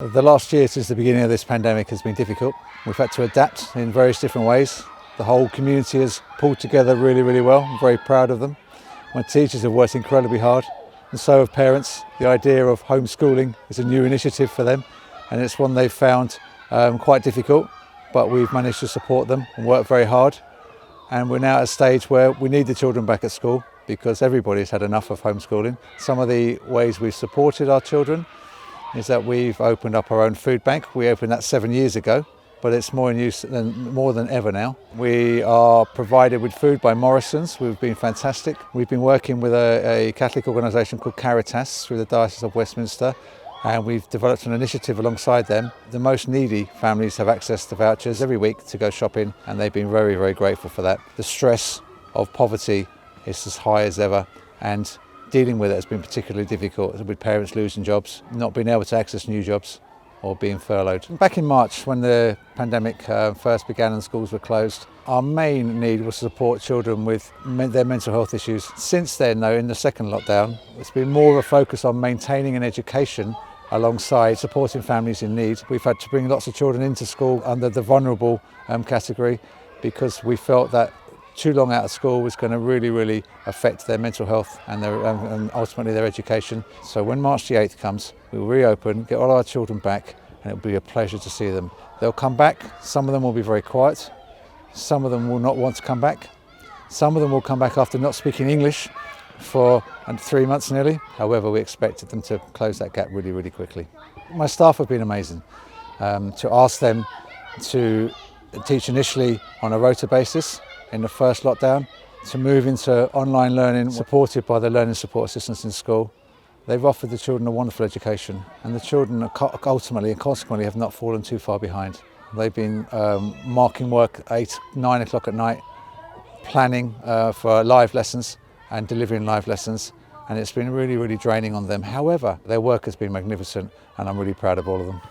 The last year since the beginning of this pandemic has been difficult. We've had to adapt in various different ways. The whole community has pulled together really well. I'm very proud of them. My teachers have worked incredibly hard, and so have parents. The idea of homeschooling is a new initiative for them, and it's one they've found quite difficult, but we've managed to support them and work very hard. And we're now at a stage where we need the children back at school because everybody's had enough of homeschooling. Some of the ways we've supported our children is that we've opened up our own food bank. We opened that 7 years ago, but it's more in use more than ever now. We are provided with food by Morrison's, who've been fantastic. We've been working with a Catholic organisation called Caritas through the Diocese of Westminster, and we've developed an initiative alongside them. The most needy families have access to vouchers every week to go shopping, and they've been very grateful for that. The stress of poverty is as high as ever, and dealing with it has been particularly difficult, with parents losing jobs, not being able to access new jobs or being furloughed. Back in March, when the pandemic first began and schools were closed, our main need was to support children with their mental health issues. Since then, though, in the second lockdown, it's been more of a focus on maintaining an education alongside supporting families in need. We've had to bring lots of children into school under the vulnerable category because we felt that too long out of school was going to really affect their mental health and ultimately their education. So when March the 8th comes, we'll reopen, get all our children back, and it'll be a pleasure to see them. They'll come back. Some of them will be very quiet. Some of them will not want to come back. Some of them will come back after not speaking English for 3 months nearly. However, we expected them to close that gap really quickly. My staff have been amazing. To ask them to teach initially on a rota basis in the first lockdown, to move into online learning supported by the learning support assistants in school. They've offered the children a wonderful education, and the children ultimately and consequently have not fallen too far behind. They've been marking work at 8, 9 o'clock at night, planning for live lessons and delivering live lessons, and it's been really draining on them. However, their work has been magnificent, and I'm really proud of all of them.